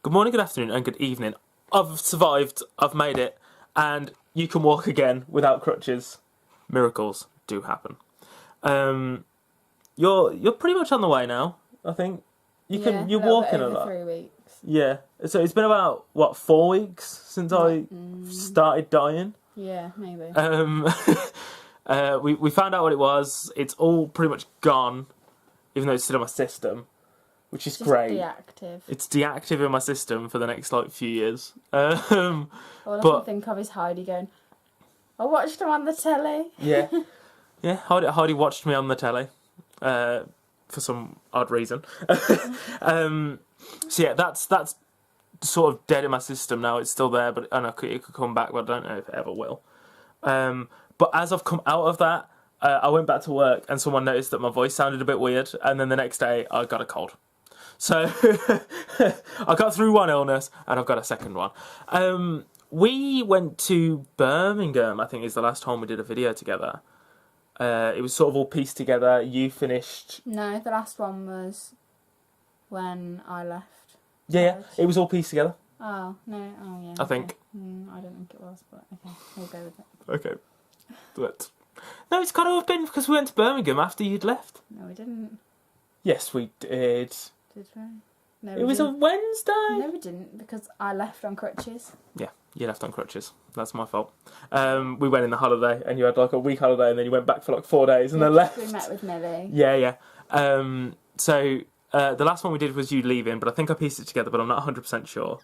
Good morning, good afternoon, and good evening. I've survived, I've made it, and you can walk again without crutches. Miracles do happen. You're pretty much on the way now, I think. You're walking a lot. 3 weeks. Yeah. So it's been about, 4 weeks since I started dying? Yeah, maybe. We found out what it was. It's all pretty much gone, even though it's still in my system, which is Just great. deactive. It's deactive in my system for the next few years. All I can think of is Heidi going, I watched him on the telly. Yeah, yeah. Heidi watched me on the telly for some odd reason. So yeah, that's sort of dead in my system now. It's still there, but and it could come back, but I don't know if it ever will. But as I've come out of that, I went back to work and someone noticed that my voice sounded a bit weird, and then the next day I got a cold. So I got through one illness and I've got a second one. We went to Birmingham, I think is the last time we did a video together. It was sort of all pieced together. You finished... No, the last one was when I left. Yeah, it was all pieced together. Oh, no, oh yeah. I think. I don't think it was, but okay, we'll go with it. Okay. But... No, it's got to have been because we went to Birmingham after you'd left. No, we didn't. Yes, we did. Did we? No, It was a Wednesday. No, we didn't, because I left on crutches. Yeah, you left on crutches. That's my fault. We went in the holiday, and you had like a week holiday, and then you went back for like 4 days, and then left. We met with Millie. Yeah. So the last one we did was you leaving, but I think I pieced it together, but I'm not 100% sure.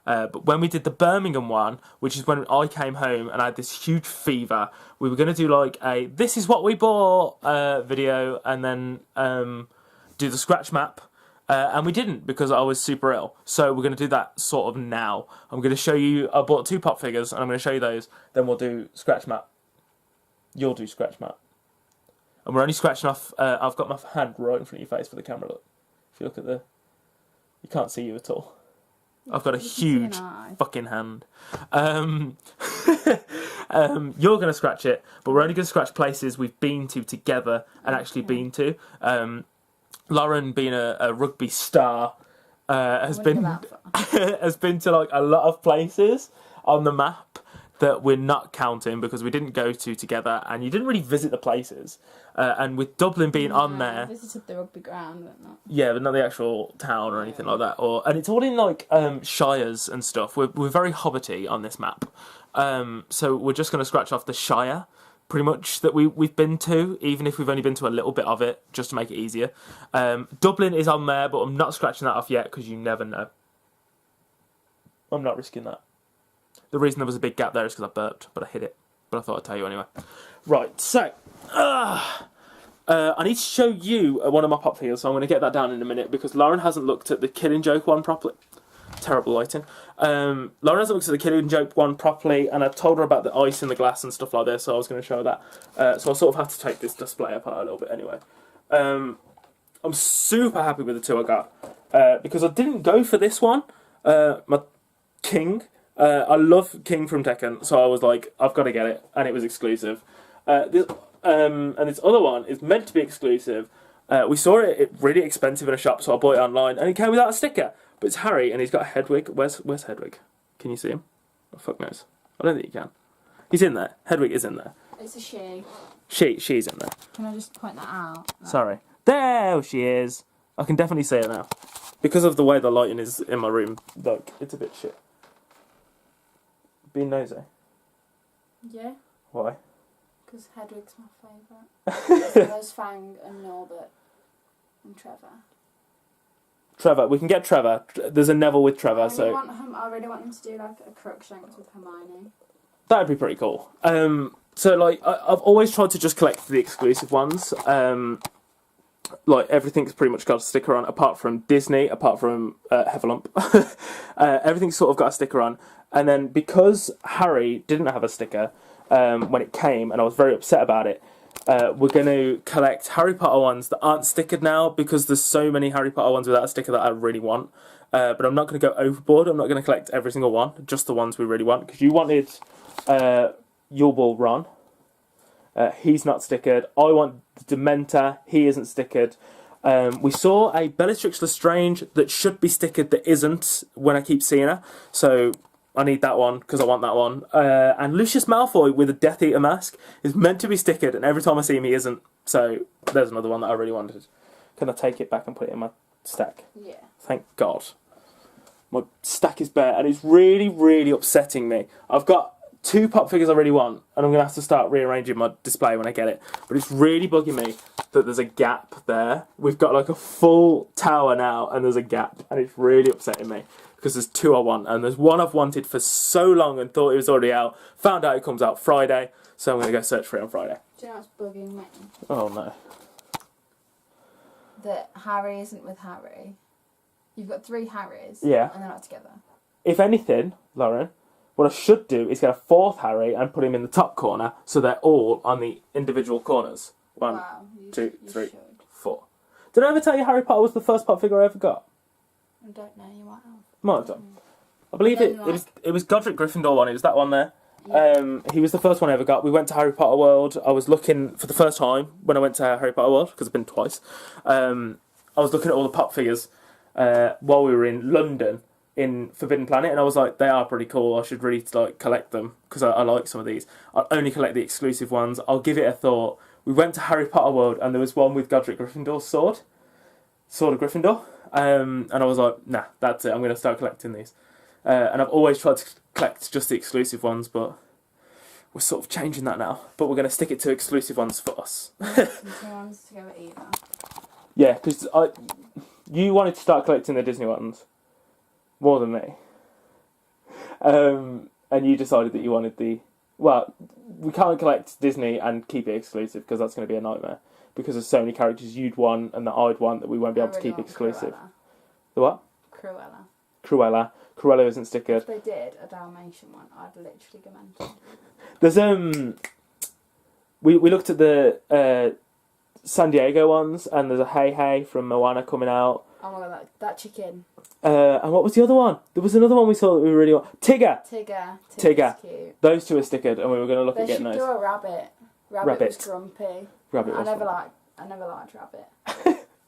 But when we did the Birmingham one, which is when I came home and I had this huge fever, we were going to do like a "this is what we bought" video, and then do the scratch map. And we didn't because I was super ill. So we're going to do that sort of now. I'm going to show you, I bought 2 pop figures and I'm going to show you those. Then we'll do scratch map. You'll do scratch map. And we're only scratching off, I've got my hand right in front of your face for the camera, look. If you look at you can't see you at all. I've got a huge fucking hand. You're going to scratch it, but we're only going to scratch places we've been to together and actually been to. Lauren, being a rugby star, has been to like a lot of places on the map that we're not counting because we didn't go to together, and you didn't really visit the places. And with Dublin being on there, I visited the rugby ground, but not. Yeah, but not the actual town or anything like that. And it's all in like shires and stuff. We're very hobbity on this map, so we're just going to scratch off the shire. Pretty much that we've been to, even if we've only been to a little bit of it, just to make it easier. Dublin is on there, but I'm not scratching that off yet because you never know. I'm not risking that. The reason there was a big gap there is because I burped, but I hid it. But I thought I'd tell you anyway. Right, so I need to show you one of my pop figures, so I'm going to get that down in a minute because Lauren hasn't looked at the Killing Joke one properly. Terrible lighting. Lauren hasn't looked at the Killing Joke one properly, and I told her about the ice in the glass and stuff like this, so I was going to show her that. So I sort of had to take this display apart a little bit anyway. I'm super happy with the 2 I got, because I didn't go for this one, my King. I love King from Tekken, so I was like, I've got to get it, and it was exclusive. And this other one is meant to be exclusive. We saw it really expensive in a shop, so I bought it online, and it came without a sticker. But it's Harry, and he's got a Hedwig. Where's Hedwig? Can you see him? Oh, fuck knows. I don't think you can. He's in there. Hedwig is in there. It's a she. She's in there. Can I just point that out? Sorry. There she is. I can definitely see her now. Because of the way the lighting is in my room, like, it's a bit shit. Being nosy. Yeah. Why? Because Hedwig's my favourite. There's Fang and Norbert and Trevor. Trevor. We can get Trevor. There's a Neville with Trevor, I really want him to do like a Crookshanks with Hermione. That'd be pretty cool. So like I've always tried to just collect the exclusive ones. Like everything's pretty much got a sticker on, apart from Disney, apart from Heatherlump. Everything's sort of got a sticker on. And then because Harry didn't have a sticker when it came, and I was very upset about it, we're going to collect Harry Potter ones that aren't stickered now, because there's so many Harry Potter ones without a sticker that I really want. But I'm not going to go overboard. I'm not going to collect every single one, just the ones we really want. Because you wanted Yule Ron. He's not stickered. I want Dementor. He isn't stickered. We saw a Bellatrix Lestrange that should be stickered that isn't when I keep seeing her. So I need that one because I want that one. And Lucius Malfoy with a Death Eater mask is meant to be stickered, and every time I see him, he isn't. So there's another one that I really wanted. Can I take it back and put it in my stack? Yeah. Thank God. My stack is bare, and it's really, really upsetting me. I've got 2 pop figures I really want, and I'm going to have to start rearranging my display when I get it. But it's really bugging me that there's a gap there. We've got like a full tower now, and there's a gap, and it's really upsetting me. Because there's 2 I want, and there's one I've wanted for so long and thought it was already out. Found out it comes out Friday, so I'm going to go search for it on Friday. Do you know what's bugging me? Oh no. That Harry isn't with Harry. You've got 3 Harrys. Yeah. And they're not together. If anything, Lauren, what I should do is get a 4th Harry and put him in the top corner, so they're all on the individual corners. 1, Wow. 2, 3, should. 4. Did I ever tell you Harry Potter was the first pop figure I ever got? I don't know, you might have. Might have done. I believe it was Godric Gryffindor one. It was that one there. Yeah. He was the first one I ever got. We went to Harry Potter World. I was looking for the first time when I went to Harry Potter World, because I've been twice. I was looking at all the pop figures while we were in London in Forbidden Planet, and I was like, they are pretty cool. I should really like collect them because I like some of these. I'll only collect the exclusive ones. I'll give it a thought. We went to Harry Potter World, and there was one with Godric Gryffindor's sword of Gryffindor. And I was like, nah, that's it. I'm going to start collecting these. And I've always tried to collect just the exclusive ones, but we're sort of changing that now. But we're going to stick it to exclusive ones for us. Ones to go with either. Yeah, because you wanted to start collecting the Disney ones more than me. And you decided that you wanted the... Well, we can't collect Disney and keep it exclusive because that's going to be a nightmare. Because there's so many characters you'd want and that I'd want that we won't be able to keep exclusive. Cruella. The what? Cruella. Cruella isn't stickered. If they did a Dalmatian one, I'd literally go mental. There's we looked at the San Diego ones, and there's a Hey Hey from Moana coming out. Oh my god, that chicken. And what was the other one? There was another one we saw that we really want. Tigger. Tigger's cute. Those 2 are stickered, and we were going to look They at getting should those. do a rabbit. Rabbit was grumpy. Rabbit I was never fun. liked Rabbit.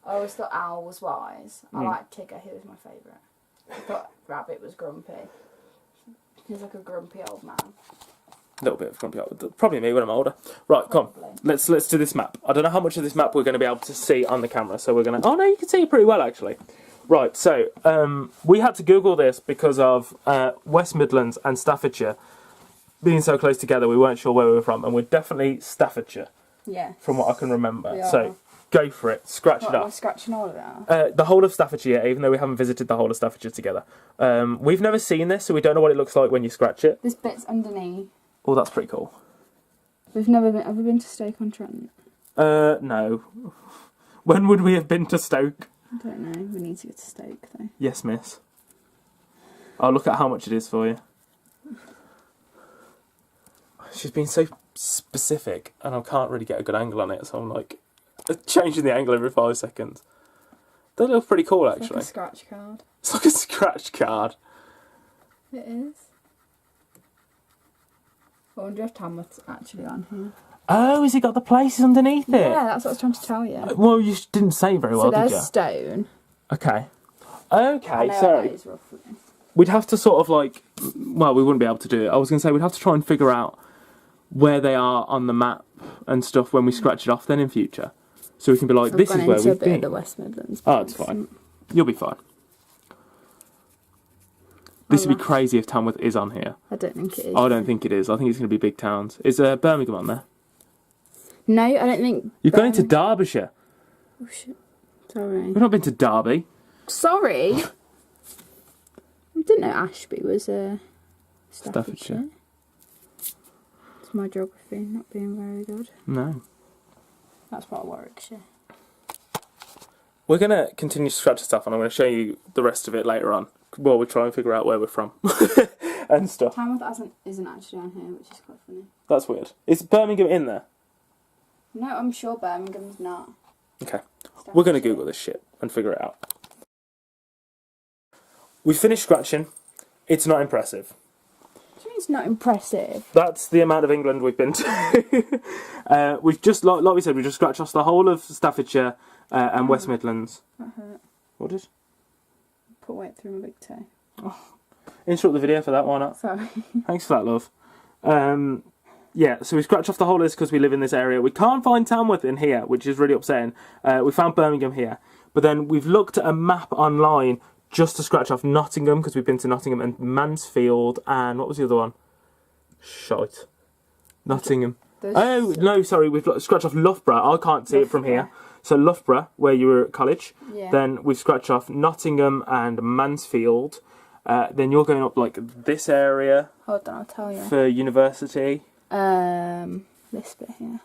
I always thought Owl was wise. I liked Tigger, he was my favourite. I thought Rabbit was grumpy. He's like a grumpy old man. A little bit of grumpy. Probably me when I'm older. Right, come. Let's do this map. I don't know how much of this map we're going to be able to see on the camera, so we're going to... Oh no, you can see it pretty well actually. Right, so we had to Google this because of West Midlands and Staffordshire being so close together. We weren't sure where we were from, and we're definitely Staffordshire. Yeah. From what I can remember. We are. So go for it. Scratch it We're up. scratching all of that. The whole of Staffordshire, even though we haven't visited the whole of Staffordshire together. We've never seen this, so we don't know what it looks like when you scratch it. This bit's underneath. Oh, that's pretty cool. We've never been. Have we been to Stoke-on-Trent? No. When would we have been to Stoke? I don't know. We need to go to Stoke though. Yes, miss. I'll look at how much it is for you. She's been so specific, and I can't really get a good angle on it, so I'm like changing the angle every 5 seconds. They look pretty cool, actually. It's like a scratch card. It's like a scratch card. It is. I wonder if Tamworth's actually on here. Oh, has it got the places underneath it? Yeah, that's what I was trying to tell you. Well, you didn't say very well, So did you? there's stone. Okay. I Okay, know so what that is roughly. we'd have to sort of like... Well, we wouldn't be able to do it. I was going to say we'd have to try and figure out where they are on the map and stuff when we scratch it off then in future. So we can be like, this is where we've been. The West Midlands. Oh, it's fine. You'll be fine. This would be crazy if Tamworth is on here. I don't think it is. I don't think it is. I think it's going to be big towns. Is Birmingham on there? No, I don't think. You've gone into Derbyshire. Oh shit! Sorry. We've not been to Derby. Sorry. I didn't know Ashby was Staffordshire. It's my geography not being very good. No. That's part of Warwickshire. We're going to continue to scratch stuff, and I'm going to show you the rest of it later on. Well, we'll try and figure out where we're from and stuff. Tamworth isn't actually on here, which is quite funny. That's weird. Is Birmingham in there? No, I'm sure Birmingham's not. Okay. We're going to Google this shit and figure it out. We finished scratching. It's not impressive. What do you mean it's not impressive? That's the amount of England we've been to. We've just, like we said, we just scratched off the whole of Staffordshire, and West Midlands. That hurt. What did? Put weight through my big toe. Interrupt the video for that, why not? Sorry. Thanks for that, love. Yeah, so we scratched off the whole list because we live in this area. We can't find Tamworth in here, which is really upsetting. We found Birmingham here. But then we've looked at a map online just to scratch off Nottingham, because we've been to Nottingham, and Mansfield, and what was the other one? Shite. Nottingham. Oh, no, sorry, we've scratched off Loughborough. I can't see it from here. So Loughborough, where you were at college. Yeah. Then we've scratched off Nottingham and Mansfield. Then you're going up, like, this area. Hold on, I'll tell you. For university. This bit here.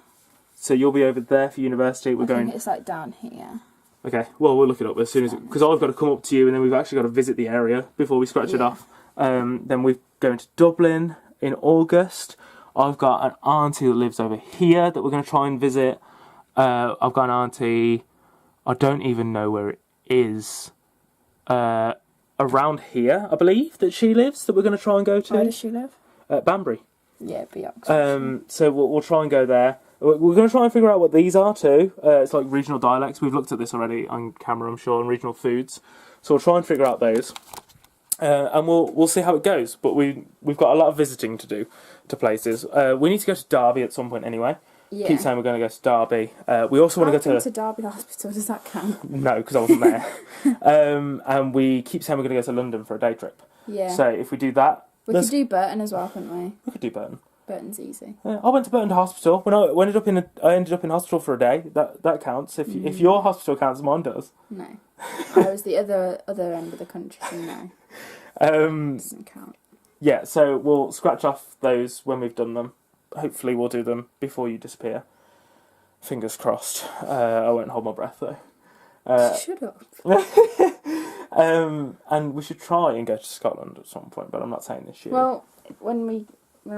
So you'll be over there for university. We're I going. think it's like down here. Okay. Well, we'll look it up as soon as, because I've got to come up to you, and then we've actually got to visit the area before we scratch it off. Then we're going to Dublin in August. I've got an auntie that lives over here that we're going to try and visit. I've got an auntie. I don't even know where it is. Around here, I believe that she lives. That we're going to try and go to. Where does she live? Banbury. Yeah, it'd be Oxford. So we'll try and go there. We're going to try and figure out what these are too. It's like regional dialects. We've looked at this already on camera, I'm sure, and regional foods. So we'll try and figure out those, and we'll see how it goes. But we've got a lot of visiting to do to places. We need to go to Derby at some point anyway. Yeah. Keep saying we're going to go to Derby. We also want to go to Derby Hospital. Does that count? No, because I wasn't there. And we keep saying we're going to go to London for a day trip. Yeah. So if we do that, We could do Burton as well, couldn't we? We could do Burton. Burton's easy. Yeah, I went to Burton Hospital. When I ended up in hospital for a day. That counts. If your hospital counts, mine does. No, I was the other end of the country, so no. Doesn't count. Yeah, so we'll scratch off those when we've done them. Hopefully, we'll do them before you disappear. Fingers crossed. I won't hold my breath though. Shut up. And we should try and go to Scotland at some point, but I'm not saying this year. Well, when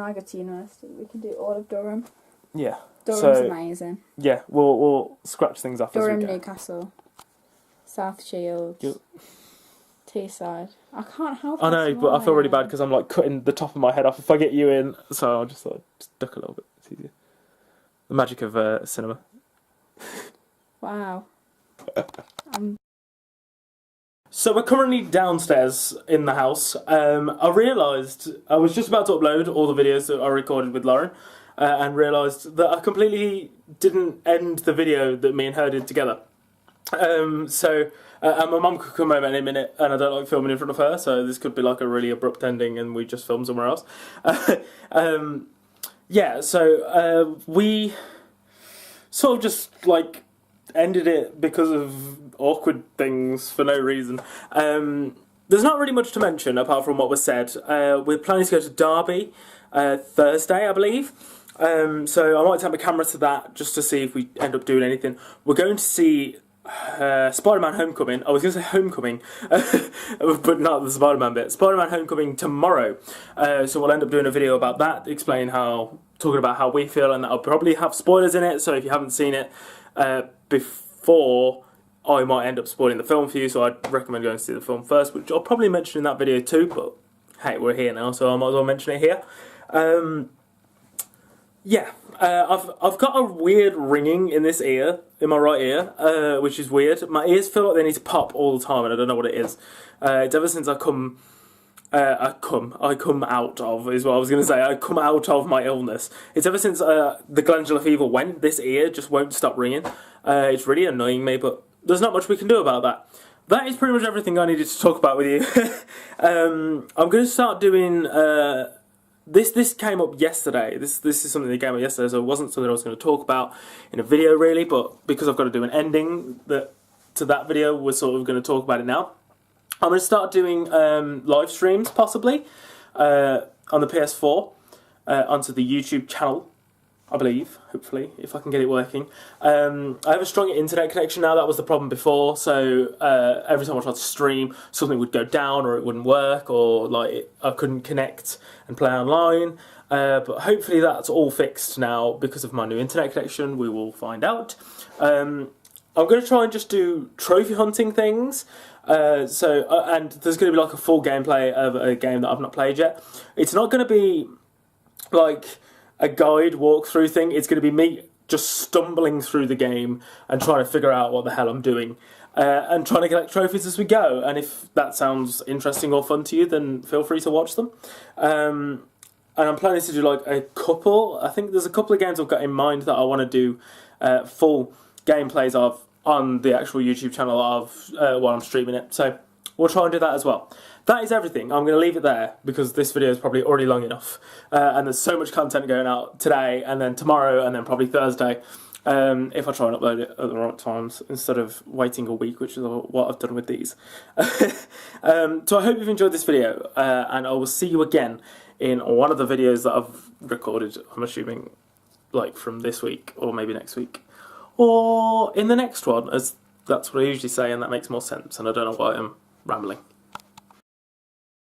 I go to university, we can do all of Durham. Yeah. Durham's amazing. Yeah, we'll scratch things off Durham, as we go. Newcastle, South Shields, Teesside. I can't help it. I know, but I feel really bad because I'm like cutting the top of my head off if I get you in, so I'll just duck a little bit. It's easier. The magic of cinema. Wow. So we're currently downstairs in the house. I realised I was just about to upload all the videos that I recorded with Lauren, and realised that I completely didn't end the video that me and her did together. And my mum could come home any minute, and I don't like filming in front of her, so this could be like a really abrupt ending and we just film somewhere else. Yeah, so we sort of just like ended it because of awkward things for no reason. There's not really much to mention apart from what was said. We're planning to go to Derby Thursday, I believe. So I might take my camera to that just to see if we end up doing anything. We're going to see Spider-Man Homecoming. I was going to say Homecoming, but not the Spider-Man bit. Spider-Man Homecoming tomorrow. So we'll end up doing a video about that, talking about how we feel, and that'll probably have spoilers in it. So if you haven't seen it before, I might end up spoiling the film for you. So I'd recommend going to see the film first, which I'll probably mention in that video too. But hey, we're here now, so I might as well mention it here. Yeah, I've got a weird ringing in this ear, in my right ear, which is weird. My ears feel like they need to pop all the time, and I don't know what it is. It's ever since I come out of, is what I was going to say. I come out of my illness. It's ever since the glandular fever went, this ear just won't stop ringing. It's really annoying me, but there's not much we can do about that. That is pretty much everything I needed to talk about with you. I'm going to start doing... This came up yesterday. This is something that came up yesterday, so it wasn't something I was going to talk about in a video really, but because I've got to do an ending to that video, we're sort of going to talk about it now. I'm going to start doing live streams, possibly, on the PS4, onto the YouTube channel, I believe, hopefully, if I can get it working. I have a strong internet connection now. That was the problem before, so every time I tried to stream, something would go down, or it wouldn't work, or like I couldn't connect and play online. But hopefully that's all fixed now because of my new internet connection. We will find out. I'm going to try and just do trophy hunting things. And there's going to be like a full gameplay of a game that I've not played yet. It's not going to be like a guide walkthrough thing. It's going to be me just stumbling through the game and trying to figure out what the hell I'm doing. And trying to collect trophies as we go. And if that sounds interesting or fun to you, then feel free to watch them. And I'm planning to do like a couple. I think there's a couple of games I've got in mind that I want to do full gameplays of on the actual YouTube channel of while I'm streaming it. So we'll try and do that as well. That is everything. I'm going to leave it there because this video is probably already long enough. And there's so much content going out today and then tomorrow and then probably Thursday. If I try and upload it at the right times instead of waiting a week, which is what I've done with these. So I hope you've enjoyed this video, and I will see you again in one of the videos that I've recorded, I'm assuming, like from this week, or maybe next week, or in the next one, as that's what I usually say, and that makes more sense, and I don't know why I'm rambling.